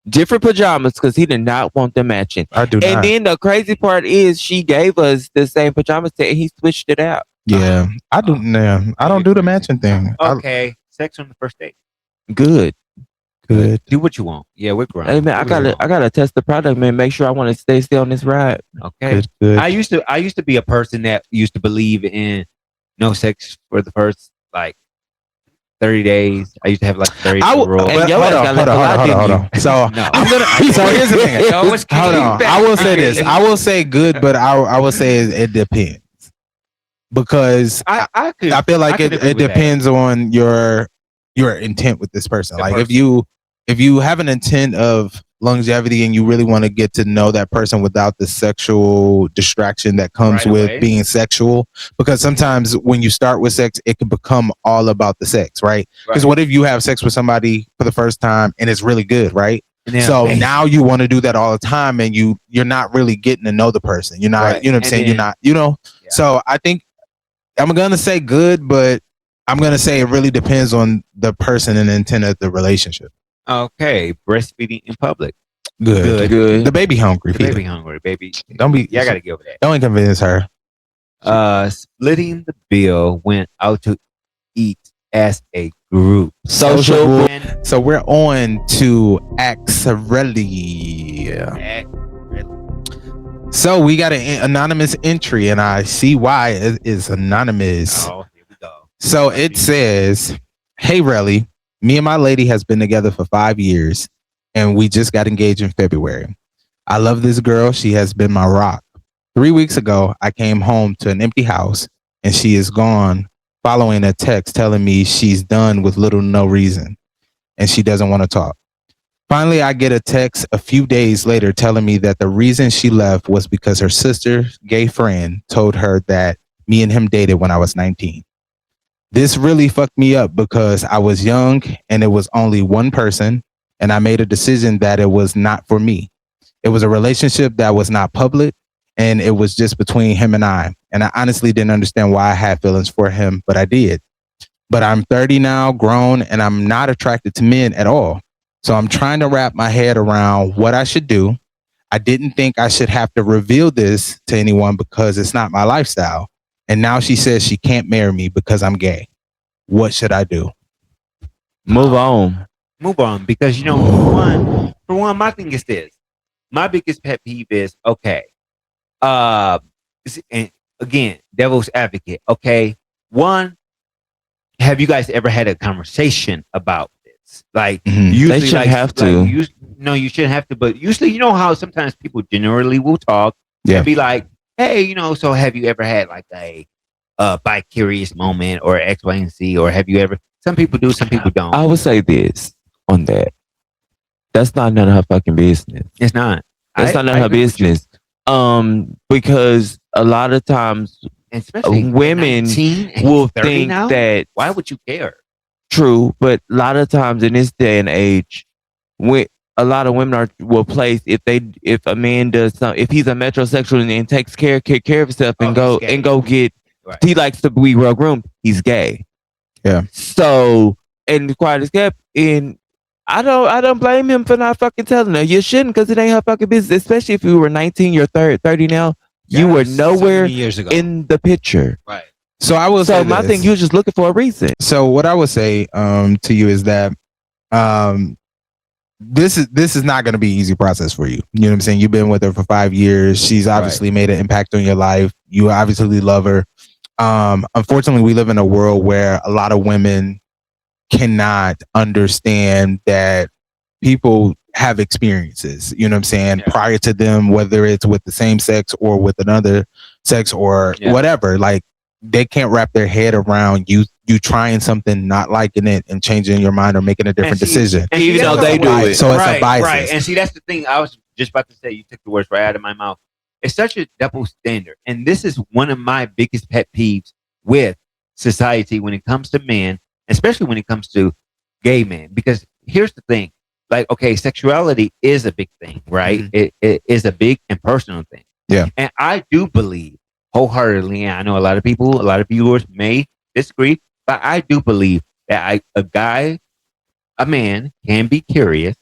different pajamas, because he did not want them matching. I do And not. then the crazy part is she gave us the same pajamas set and he switched it out. Yeah, I do. Yeah, I don't do the matching thing. Okay, sex on the first date. Good. Good. Do what you want. Yeah, we're grown. Hey man, I gotta test the product, man. Make sure I want to stay on this ride. Okay. Good. I used to be a person that used to believe in no sex for the first like 30 days. I used to have like 30 I will. rule. And Hold your ass on. got left a lot, didn't you? So No. I'm gonna. So here's the thing. I always keep Hold on. back. I will say this. I will say good, but I will say it depends because I could. I feel like I could agree it with that. depends on your intent with this person. The Like person. if you have an intent of longevity and you really want to get to know that person without the sexual distraction that comes Right with away. being sexual, because sometimes when you start with sex, it can become all about the sex, right? Because Right. what if you have sex with somebody for the first time and it's really good, right? And then- So now you want to do that all the time, and you're not really getting to know the person. You're not, Right. you know what I'm And saying? then- You're not, Yeah. So I think I'm gonna say good, but I'm gonna say it really depends on the person and the intent of the relationship. Okay, breastfeeding in public. Good. Good. The baby hungry. The feed baby her. hungry, baby. Don't be. Yeah, I gotta give it Don't convince her. that. Splitting the bill when out to eat as a group. Social. And So we're on to Ask Relly. So we got an anonymous entry, and I see why it is anonymous. oh, here we go. So it says, "Hey Relly, me and my lady has been together for 5 years, and we just got engaged in February. I love this girl. She has been my rock. 3 weeks ago, I came home to an empty house, and she is gone, following a text telling me she's done with little to no reason, and she doesn't want to talk. Finally, I get a text a few days later telling me that the reason she left was because her sister's gay friend told her that me and him dated when I was 19. This really fucked me up because I was young and it was only one person, and I made a decision that it was not for me. It was a relationship that was not public, and it was just between him and I. And I honestly didn't understand why I had feelings for him, but I did. But I'm 30 now, grown, and I'm not attracted to men at all. So I'm trying to wrap my head around what I should do. I didn't think I should have to reveal this to anyone because it's not my lifestyle. And now she says she can't marry me because I'm gay. What should I do?" Move on. Move on because for one, my thing is this. My biggest pet peeve is okay. And again, devil's advocate. Okay, one, have you guys ever had a conversation about this? Like, Mhm. usually, They shouldn't like, have to. No, you shouldn't have to. But usually, you know how sometimes people generally will talk Yeah. and be like, "Hey, so have you ever had like a vicarious moment or X, Y, and Z, or have you ever?" Some people do, some people don't. I would say this on that. That's not none of her fucking business. It's not. That's not none of her agree with you. business. Because a lot of times Especially women 19 and will 30 think now? that Why would you care? true, but a lot of times in this day and age, when a lot of women will place if a man does something, if he's a metrosexual and takes care of himself and Oh, he's gay. go get Right. he likes to be well groomed, he's gay. Yeah. So and quiet as kept, and I don't blame him for not fucking telling her. You shouldn't, because it ain't her fucking business. Especially if you were 19, you're 30 now. You were So nowhere many years ago. in the picture. Right. So I will say So my this. thing, you were just looking for a reason. So what I would say to you is that this is not going to be an easy process for you. You know what I'm saying? You've been with her for 5 years. She's obviously made an impact on your life. You obviously love her. Unfortunately, we live in a world where a lot of women cannot understand that people have experiences, you know what I'm saying, prior to them, whether it's with the same sex or with another sex or whatever. Like, they can't wrap their head around you trying something, not liking it, and changing your mind or making a different decision. And even though they do it. So it's a bias. Right. And see, that's the thing. I was just about to say, you took the words right out of my mouth. It's such a double standard. And this is one of my biggest pet peeves with society when it comes to men, especially when it comes to gay men. Because here's the thing. Like, okay, sexuality is a big thing, right? Mm-hmm. It is a big and personal thing. Yeah. And I do believe wholeheartedly, and I know a lot of people, a lot of viewers may disagree, but I do believe that a man can be curious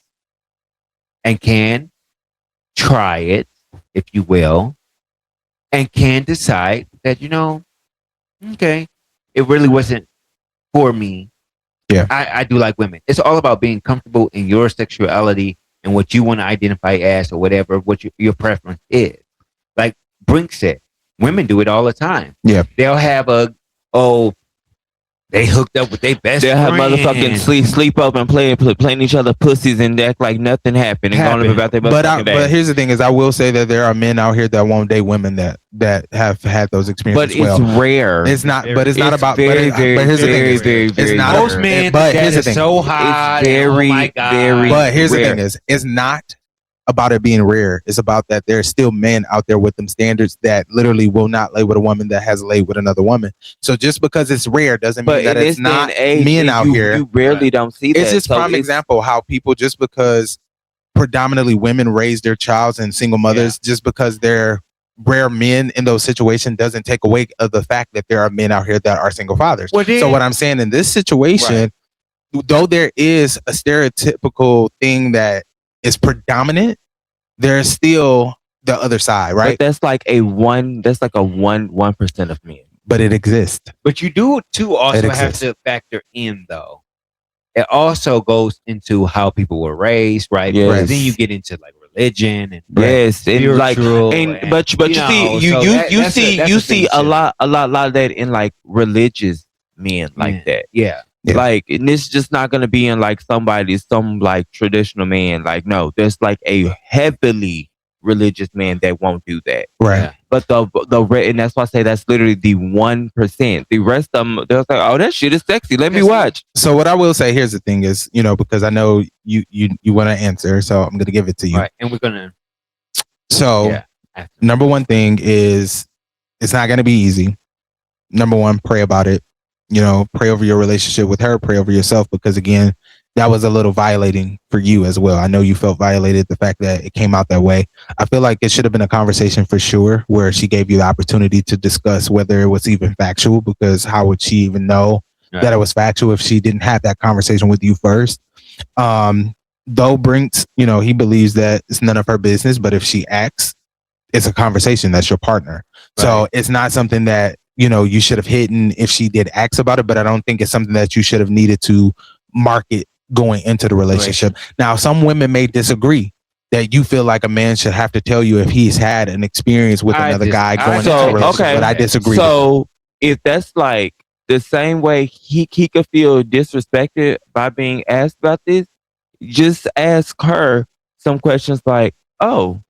and can try it, if you will, and can decide that, okay, it really wasn't for me. Yeah. I do like women. It's all about being comfortable in your sexuality and what you want to identify as or whatever, what your preference is. Like Brinxx said, women do it all the time. Yeah. They'll have they hooked up with their best They'll have friend. motherfucking sleep up and playing each other pussies and act like nothing happened and going about their motherfucking day. But here's the thing: is I will say that there are men out here that won't date women that have had those experiences. But it's rare. It's not. But it's not about. Very, but here's the thing: very, it's not. Most men. But here's the thing: so hot. It's very, oh my God. very. But here's rare. the thing: is it's not about it being rare. It's about that there's still men out there with them standards that literally will not lay with a woman that has laid with another woman. So just because it's rare doesn't mean that it's not men out here. You rarely don't see that. It's just prime example how people, just because predominantly women raise their child and single mothers, just because they're rare men in those situations doesn't take away of the fact that there are men out here that are single fathers. So what I'm saying in this situation, though there is a stereotypical thing that is predominant, there's still the other side, right? But that's like a 1% of men. But it exists. But you do too also have to factor in, though. It also goes into how people were raised, right? Yes. Because then you get into like religion and yes, and like but you see a lot of that in like religious men like that. Yeah. Like, and it's just not gonna be in like some like traditional man. Like, no, there's like a heavily religious man that won't do that. Right. Yeah. But and that's why I say that's literally the 1%. The rest of them, they're like, oh, that shit is sexy. Let me watch. So what I will say, here's the thing is, because I know you want to answer, so I'm gonna give it to you. Right. And we're gonna. So number one thing is, it's not gonna be easy. Number one, pray about it. Pray over your relationship with her, pray over yourself, because again, that was a little violating for you as well. I know you felt violated, the fact that it came out that way. I feel like it should have been a conversation for sure, where she gave you the opportunity to discuss whether it was even factual, because how would she even know that it was factual if she didn't have that conversation with you first? Though Brinxx, he believes that it's none of her business, but if she acts, it's a conversation. That's your partner. Right. So it's not something that, you should have hidden if she did ask about it, but I don't think it's something that you should have needed to market going into the relationship. Now, some women may disagree that you feel like a man should have to tell you if he's had an experience with another guy going into a relationship, but I disagree. So if that's like the same way he could feel disrespected by being asked about this, just ask her some questions like, oh,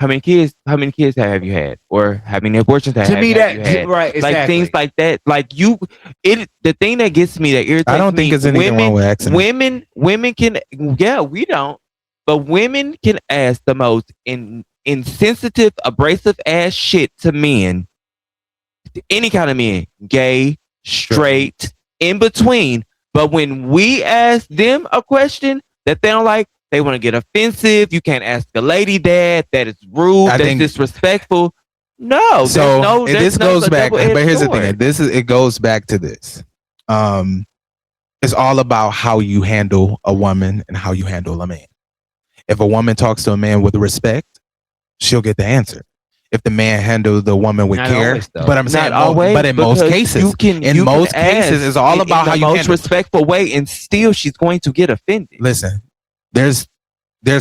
How many kids? How many kids have you had, or how many abortions To me, have you had? right, Like things exactly. like that. Like the thing that gets me, that I irritates don't think me. there's anything wrong with asking. Women can. Yeah, we don't. But women can ask the most insensitive, abrasive ass shit to men. Any kind of men, gay, straight, in between. But when we ask them a question that they don't like, they want to get offensive. You can't ask a lady that. That is rude. That's disrespectful. No, so this goes back. But here's the thing. It goes back to this. It's all about how you handle a woman and how you handle a man. If a woman talks to a man with respect, she'll get the answer. If the man handles the woman with Not care, always, though. but I'm saying, Not always, but in most cases, it's all about how the you most handle. respectful way, and still she's going to get offended. Listen, there's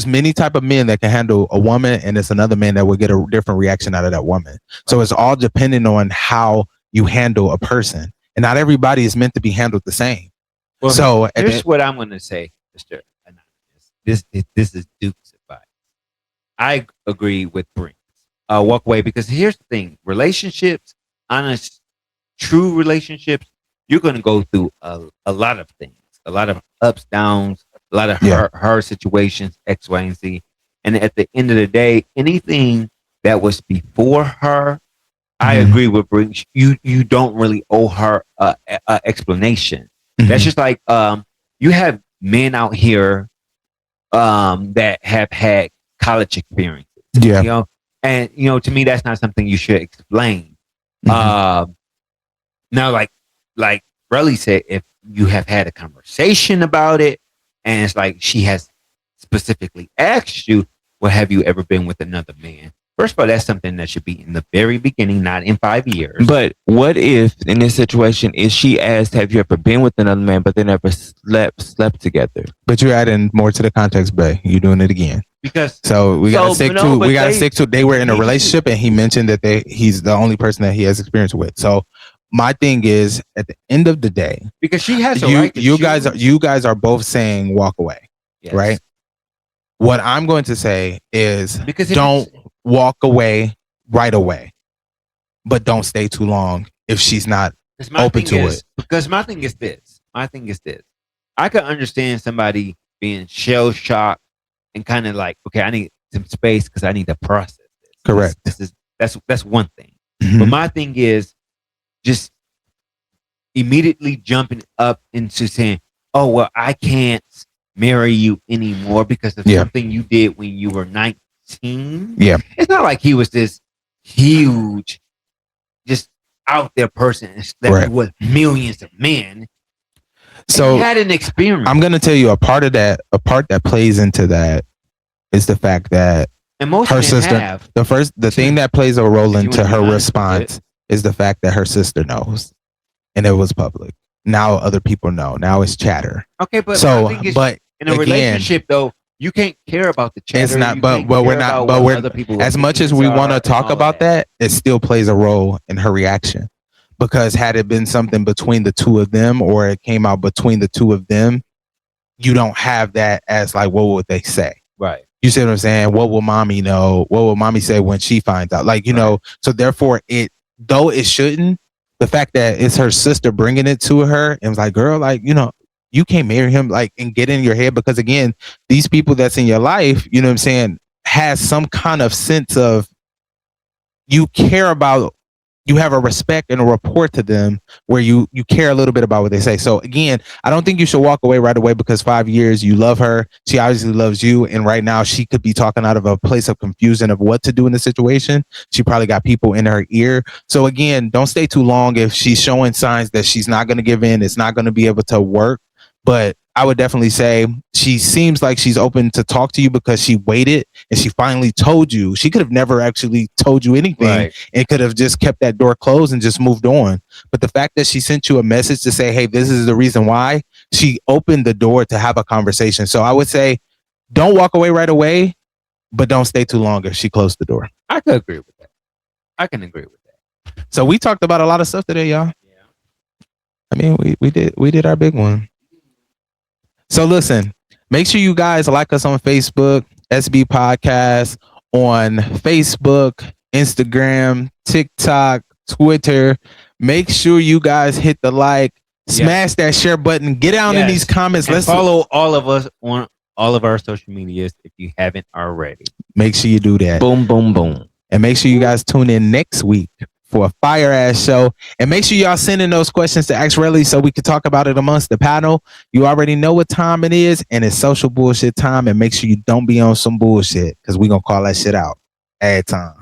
many type of men that can handle a woman, and it's another man that will get a different reaction out of that woman. So it's all depending on how you handle a person, and not everybody is meant to be handled the same. Well, so here's what I'm going to say, Mr. Anonymous. This is Duke's advice. I agree with Brinxx. Walk away, because here's the thing: relationships, honest, true relationships, you're going to go through a lot of things, a lot of ups, downs, a lot of hard situations, X, Y, and Z. And at the end of the day, anything that was before her, I agree with Brinxx. You don't really owe her a explanation. That's just like you have men out here that have had college experiences. Yeah. You know, and to me, that's not something you should explain. Now, like Relly said, if you have had a conversation about it, and it's like she has specifically asked you, well, have you ever been with another man? First of all, that's something that should be in the very beginning, not in 5 years. But what if in this situation is she asked, have you ever been with another man, but they never slept together? But you're adding more to the context, Bay. You're doing it again. Because we gotta stick to they were in a relationship, and he mentioned that he's the only person that he has experience with. So my thing is, at the end of the day, because she has a right to you guys are both saying walk away, right? What I'm going to say is, because don't walk away right away, but don't stay too long if she's not open to it. Because my thing is this. I can understand somebody being shell shocked and kind of like, okay, I need some space because I need to process this. Correct. That's one thing. But my thing is just immediately jumping up into saying, oh, well, I can't marry you anymore because of something you did when you were 19. Yeah. It's not like he was this huge, just out there person that with millions of men. So he had an experience. I'm going to tell you a part that plays into that is the fact that her sister, the thing that plays a role into her response is the fact that her sister knows, and it was public. Now other people know. Now it's chatter. Okay, but in a relationship though, you can't care about the chatter. It's not, but we're not. But we're as much as we want to talk about that, it still plays a role in her reaction. Because had it been something between the two of them, or it came out between the two of them, you don't have that as like, what would they say? Right. You see what I'm saying? What will mommy know? What will mommy say when she finds out? Like, you know, so therefore though it shouldn't, the fact that it's her sister bringing it to her and was like, girl, like, you know, you can't marry him, like, and get in your head, because again, these people that's in your life, you know what I'm saying, has some kind of sense of you care about, you have a respect and a rapport to them where you care a little bit about what they say. So again, I don't think you should walk away right away because 5 years you love her. She obviously loves you. And right now she could be talking out of a place of confusion of what to do in the situation. She probably got people in her ear. So again, don't stay too long if she's showing signs that she's not going to give in. It's not going to be able to work. But I would definitely say she seems like she's open to talk to you because she waited and she finally told you. She could have never actually told you anything and could have just kept that door closed and just moved on. But the fact that she sent you a message to say, hey, this is the reason why, she opened the door to have a conversation. So I would say don't walk away right away, but don't stay too long if she closed the door. I could agree with that. I can agree with that. So we talked about a lot of stuff today, y'all. Yeah. I mean, we did our big one. So listen, make sure you guys like us on Facebook, SB Podcast, on Facebook, Instagram, TikTok, Twitter. Make sure you guys hit the like, smash that share button, get down in these comments. And Let's follow all of us on all of our social medias if you haven't already. make sure you do that. Boom, boom, boom. And make sure you guys tune in next week for a fire ass show. And make sure y'all send in those questions to Ask Relly so we can talk about it amongst the panel. You already know what time it is, and it's social bullshit time. And make sure you don't be on some bullshit, because we're going to call that shit out. Ad time.